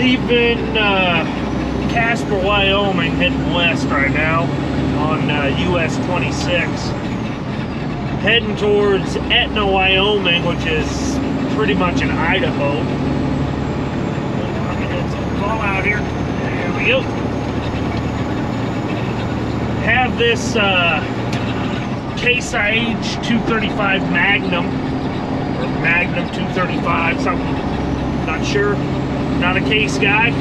leaving Casper, Wyoming, heading west right now on US 26. Heading towards Etna, Wyoming, which is pretty much in Idaho. Let me get some fall out here. There we go. Have this Case IH 235 Magnum, or Magnum 235, something, not sure. Not a Case guy.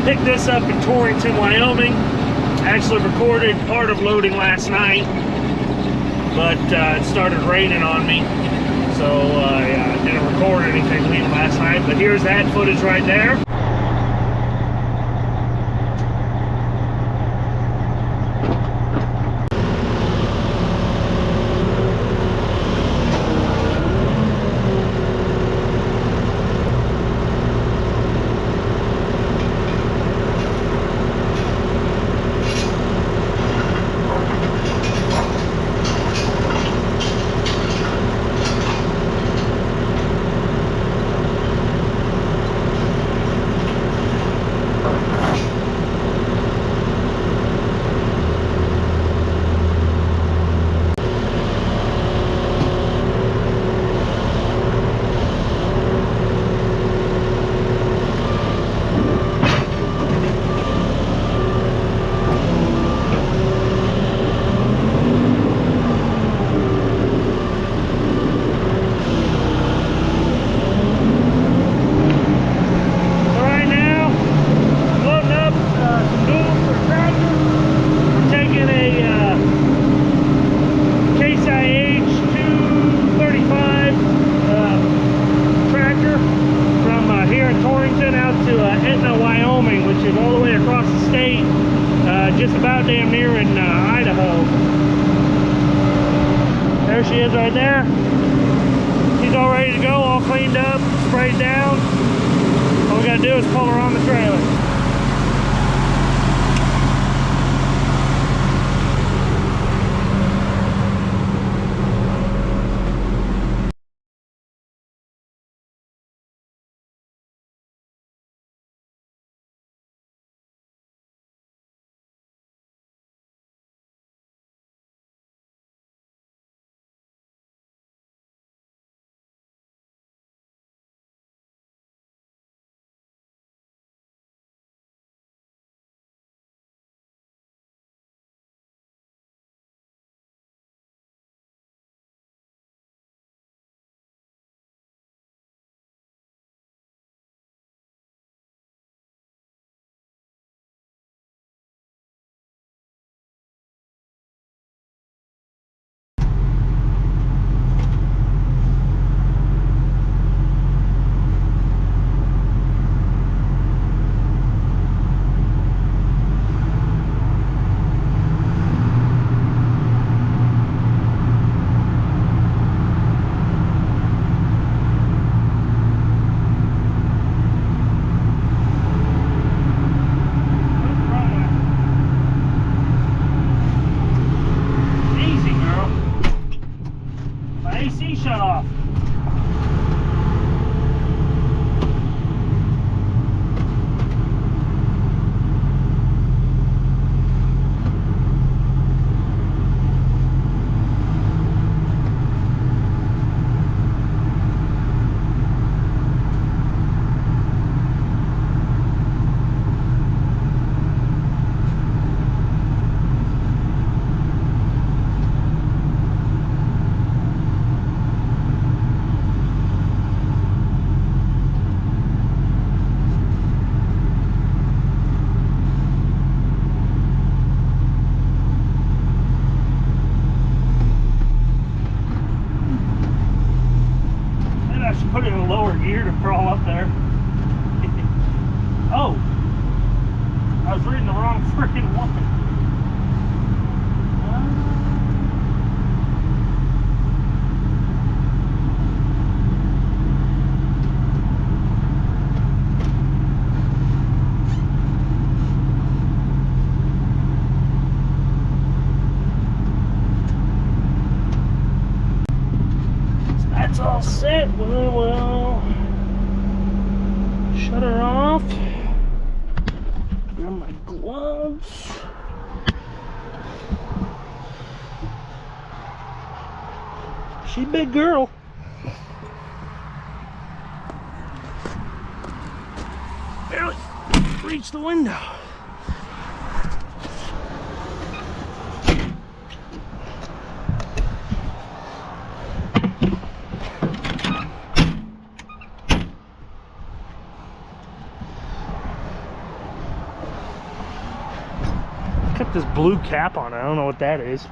Picked this up in Torrington, Wyoming. Actually recorded part of loading last night, but it started raining on me, so yeah, I didn't record anything leaving last night. But here's that footage right there. Just about damn near in Idaho. There she is right there. She's all ready to go, all cleaned up, sprayed down. All we gotta do is pull her on the trailer. AC shut off. Put it in a lower gear to crawl up there. Oh, I was reading the wrong freaking one. So that's all set. Well. Shut her off. Grab my gloves. She's a big girl. Barely reach the window. Got this blue cap on. I don't know what that is.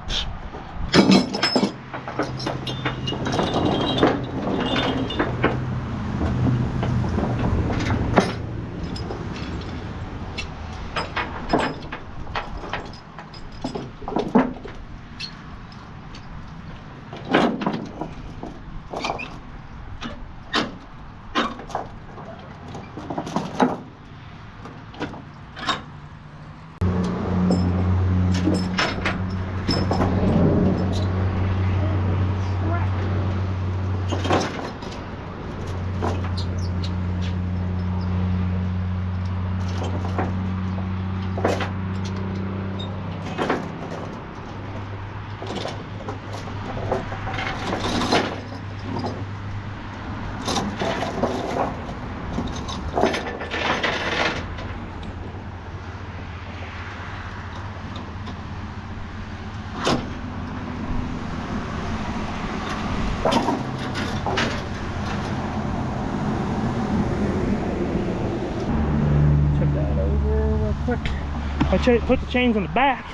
If I put the chains on the back,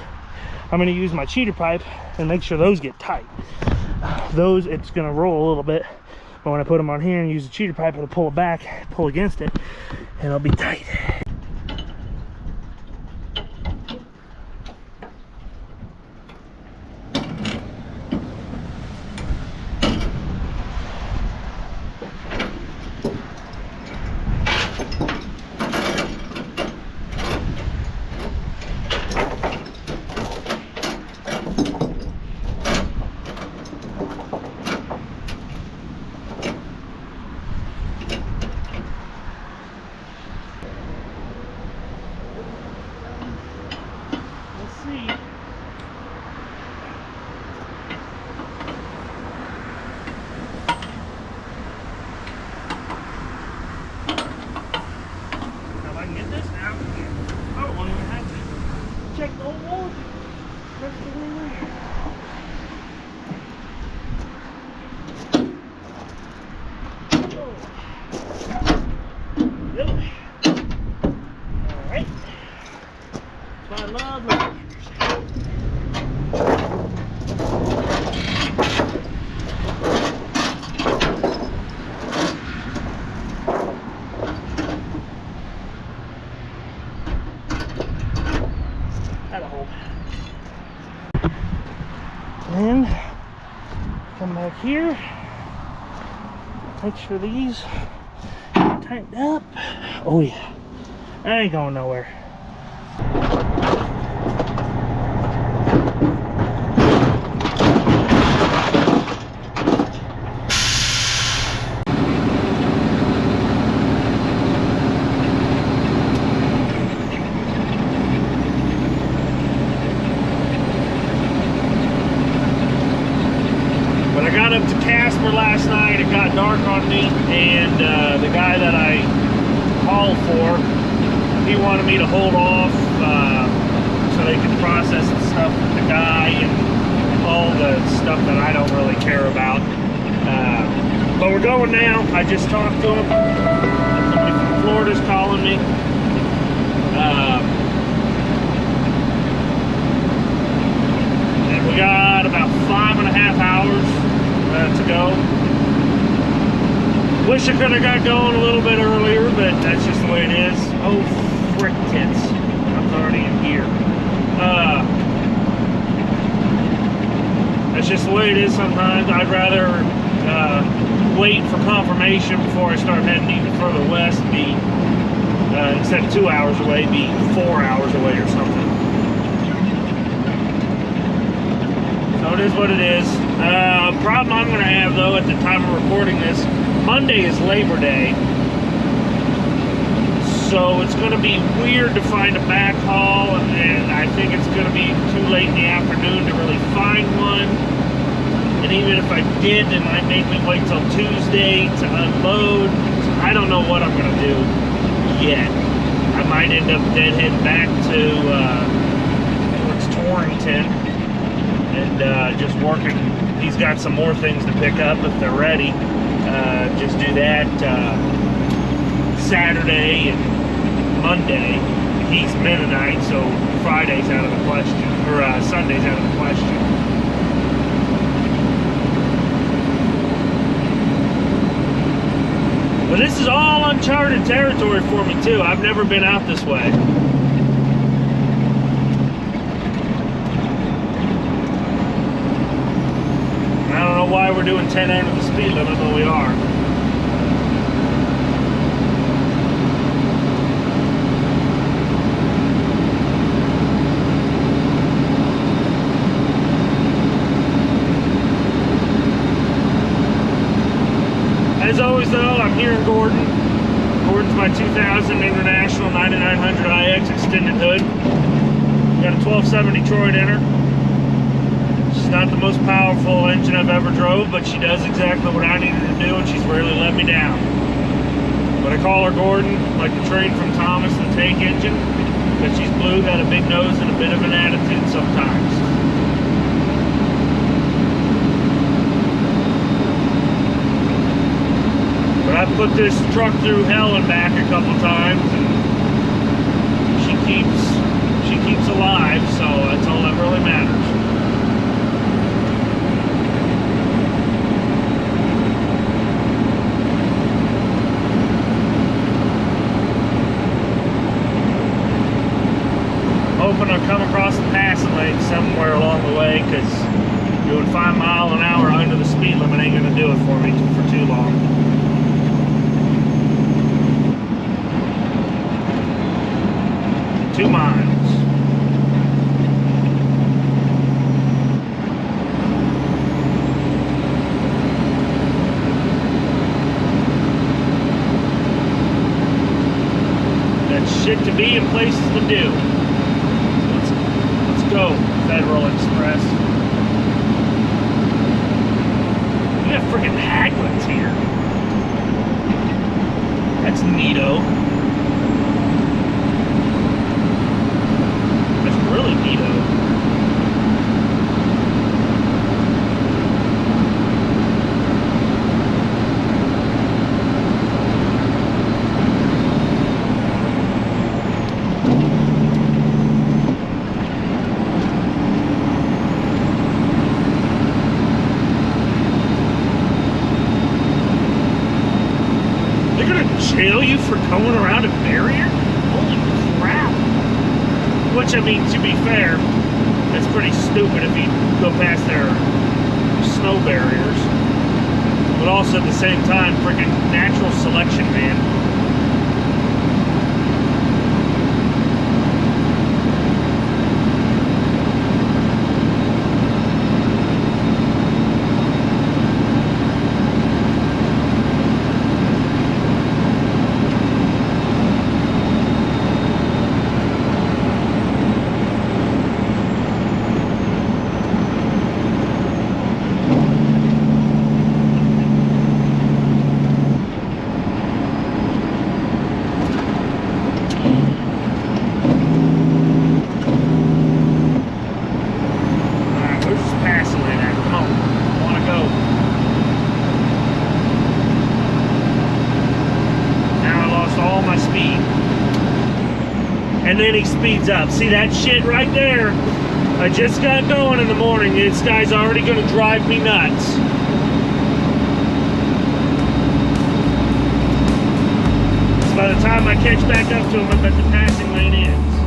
I'm going to use my cheater pipe and make sure those get tight. Those, it's going to roll a little bit, but when I put them on here and use the cheater pipe, it'll pull it back, pull against it, and it'll be tight. Check the old wall. That's the way there. Really? Alright. That's why I love lasers. And come back here, make sure these are tightened up. Oh yeah, I ain't going nowhere. When I got up to Casper last night, it got dark on me, and the guy that I called for, he wanted me to hold off so they could process the stuff with the guy and all the stuff that I don't really care about. But we're going now. I just talked to him. Somebody from Florida's calling me. And we got about 5.5 hours to go. Wish I could have got going a little bit earlier, but that's just the way it is. Oh, frick tits. I'm already in here. That's just the way it is sometimes. I'd rather wait for confirmation before I start heading even further west and be, instead of 2 hours away, be 4 hours away or something. So it is what it is. Problem I'm going to have, though, at the time of recording this, Monday is Labor Day. So it's going to be weird to find a backhaul, and I think it's going to be too late in the afternoon to really find one. And even if I did, it might make me wait till Tuesday to unload. So I don't know what I'm going to do yet. I might end up deadheading back to towards Torrington and just working. He's got some more things to pick up if they're ready. Just do that Saturday and Monday. He's Mennonite, so Friday's out of the question, or Sunday's out of the question. But this is all uncharted territory for me too. I've never been out this way. I don't know why we're doing 10 under the speed limit, but we are. As always though, I'm here in Gordon. Gordon's my 2000 International 9900 IX extended hood. Got a 1270 Detroit in her. She's not the most powerful engine I've ever drove, but she does exactly what I needed to do, and she's rarely let me down. But I call her Gordon, like the train from Thomas, the tank engine, because she's blue, got a big nose and a bit of an attitude sometimes. But I've put this truck through hell and back a couple times, and she keeps alive, so that's all that really matters. Hoping I'll come across the passing lane somewhere along the way, because doing 5 miles an hour under the speed limit ain't going to do it for me for too long. Two miles. That's shit to be and places to do. Let's go, Federal Express. We got freaking Haglins here. That's neato. Really neato. They're gonna jail you for going around a barrier? Holy crap. Which, I mean, to be fair, that's pretty stupid if you go past their snow barriers. But also at the same time, freaking natural selection, man. And then he speeds up. See that shit right there? I just got going in the morning. This guy's already gonna drive me nuts. So by the time I catch back up to him, I bet the passing lane ends.